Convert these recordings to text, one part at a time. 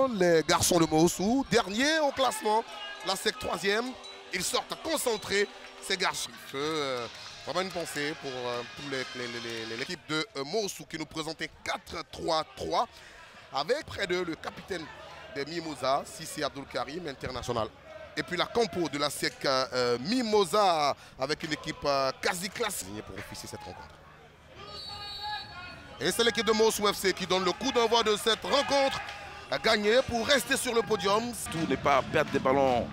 Les garçons de Mossou, dernier au classement, la SEC 3e, ils sortent concentrés, ces garçons. Vraiment une pensée pour l'équipe de Mossou qui nous présentait 4-3-3 avec près d'eux le capitaine des Mimosas, Sissi Abdul Karim, international. Et puis la compo de la SEC Mimosa avec une équipe quasi classée pour officier cette rencontre. Et c'est l'équipe de Mossou FC qui donne le coup d'envoi de cette rencontre à gagner pour rester sur le podium. Tout n'est pas perdre des ballons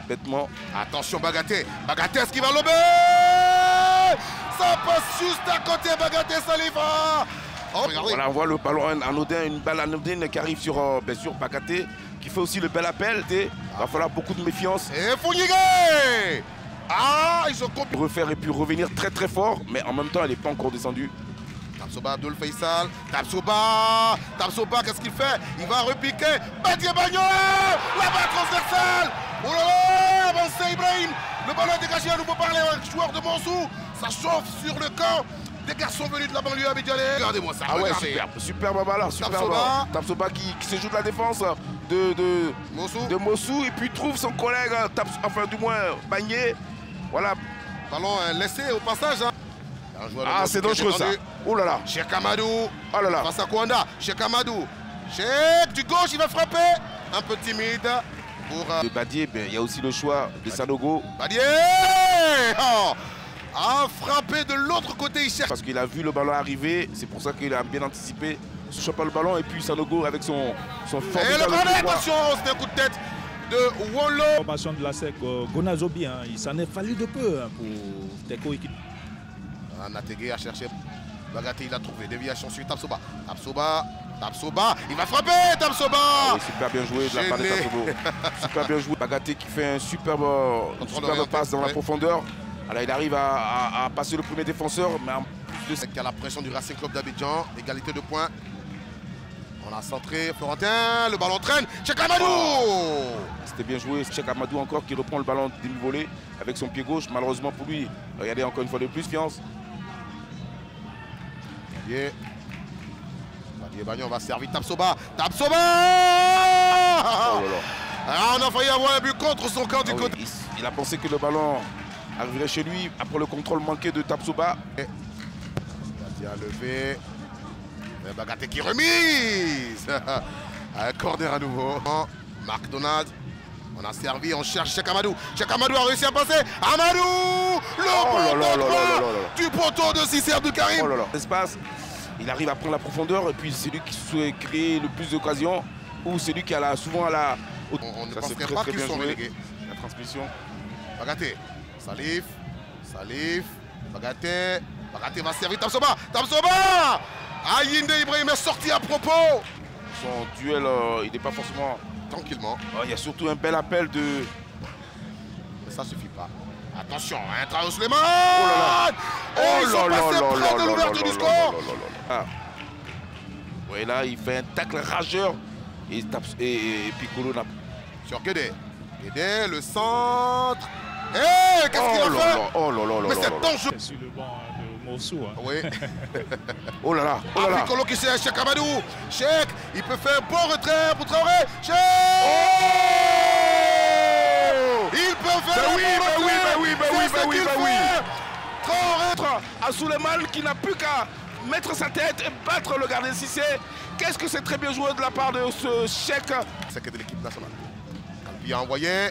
bêtement. Attention Bagaté, Bagaté est-ce qu'il va lober? Ça passe juste à côté Bagaté Salifa. Oh, voilà, on voit le ballon anodin, une balle anodine qui arrive sur, bien sûr, Bagaté, qui fait aussi le bel appel. Il va falloir beaucoup de méfiance. Et Founigué. Ah, ils ont compris. Refaire et puis revenir très très fort, mais en même temps, elle n'est pas encore descendue. Tapsoba Abdul Faisal, Tapsoba, qu'est-ce qu'il fait? Il va repiquer, Badié Bagno, la balle transversale. Oh là là, avancé Ibrahim, le ballon est dégagé à nouveau par les joueurs de Mossou. Ça chauffe sur le camp des garçons venus de la banlieue abidjanaise. Regardez-moi ça, ouais, regardez. superbe balle, superbe. Tapsoba qui se joue de la défense de Mossou et puis trouve son collègue, enfin du moins Bagné. Voilà. Ballon laissé au passage. Hein. Ah, c'est dangereux ça. Oh là là. Cheikh Amadou. Oh là là. Face à Kwanda. Cheikh Amadou. Cheikh du gauche, il va frapper. Un peu timide. Pour de Badié, ben, il y a aussi le choix de Sanogo. Badié a frappé de l'autre côté, il cherche. Parce qu'il a vu le ballon arriver, c'est pour ça qu'il a bien anticipé. Il ne chope pas le ballon et puis Sanogo avec son formidable. Et le corner, attention, c'est un coup de tête de Wolo. La formation de la SEC Gonazobi, hein, il s'en est fallu de peu hein, pour tes coéquipiers. Nategué a cherché Bagaté, il a trouvé. Déviation sur Tapsoba. Tapsoba, il va frapper Tapsoba. Ah oui, super bien joué de la part de Tapsoba. Super bien joué. Bagaté qui fait un superbe passe dans la profondeur. Alors il arrive à passer le premier défenseur, mais en plus de ça, qui a la pression du Racing Club d'Abidjan, égalité de points. On a centré Florentin, le ballon traîne. Cheikh Amadou. C'était bien joué. Cheikh Amadou encore qui reprend le ballon demi-volé avec son pied gauche. Malheureusement pour lui, regardez encore une fois de plus, Fiance. Badié Bagnon va servir Tapsoba. Tapsoba. Oh là là. Ah, on a failli avoir un but contre son camp du côté. Oui, il a pensé que le ballon arriverait chez lui après le contrôle manqué de Tapsoba. Badié a levé. Bagaté qui remise. Un corner à nouveau. McDonald. On a servi, on cherche Cheikh Amadou. Cheikh Amadou a réussi à passer. Amadou, le du poteau de Sissi Abdul Karim. Oh là là. L'espace, il arrive à prendre la profondeur et puis c'est lui qui souhaite créer le plus d'occasions ou c'est lui qui a souvent à la. On ne penserait pas qu'ils sont relégués. La transmission. Bagaté, Salif, Bagaté va servir Tapsoba. Ayinde Ibrahim est sorti à propos. Son duel, il n'est pas forcément. Tranquillement. Il y a surtout un bel appel de. Mais ça suffit pas. Attention, un Traoré Souleymane. Oh ils sont passés près de l'ouverture du score. Oui, là, il fait un tacle rageur et Piccolo n'a. Sur Guédé. Guédé, le centre. Qu'est-ce qu'il a fait? Oh là là. Mais c'est dangereux. Sur le banc de Mossou. Hein. Oui. Oh là là. Piccolo qui c'est Cheikh Amadou. Cheikh, il peut faire un bon retrait pour Traoré. Cheikh. Il peut faire un bon retrait. Oui. Traoré à Souleymane qui n'a plus qu'à mettre sa tête et battre le gardien Cissé. Qu'est-ce que c'est très bien joué de la part de ce Cheikh. C'est que de l'équipe nationale. Il a envoyé.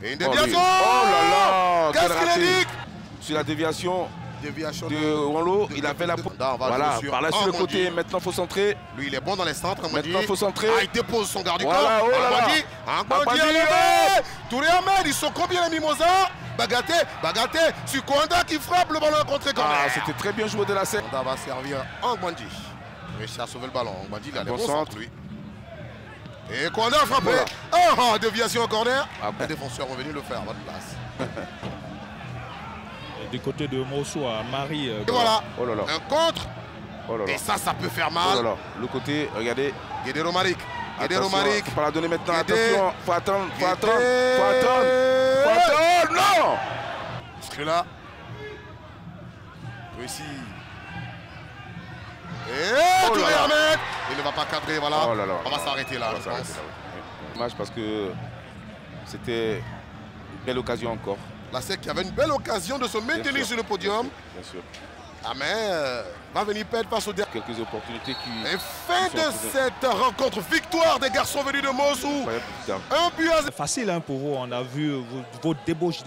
Et une déviation. Oh là là. Qu'est-ce qu'il indique? Sur la déviation de Wolo, il avait la voilà, par là sur le côté, maintenant il faut centrer. Lui il est bon dans les centres, maintenant il faut centrer. Il dépose son garde du corps. Agbandi, Touré Ahmed, ils sont combien les Mimosas? Bagaté, sur Kwanda qui frappe le ballon contre corner. Ah, c'était très bien joué de la scène. Kwanda va servir Agbandi. Il réussit à sauver le ballon. Agbandi, il a les bons centres lui. Et Kwanda a frappé. Oh, déviation au corner. Les défenseurs sont venus le faire à votre place. Du côté de Mossou à Marie. Et voilà, un contre. Oh là là. Et ça peut faire mal. Oh là là. Le côté, regardez. Guédé Romaric. Faut pas la donner maintenant. Attention, faut attendre. Non. Ce là. Réussi. Et Touré Ahmed, il ne va pas cadrer, voilà. Oh là là. On va s'arrêter là, je pense. Dommage parce que c'était une belle occasion encore. La SEC qui avait une belle occasion de se maintenir sur le podium. Bien sûr. Ah mais va venir perdre face au dernier. Quelques opportunités qui... Et fin de cette rencontre, victoire des garçons venus de Mossou. Un but à... C'est facile hein, pour vous, on a vu vos débauches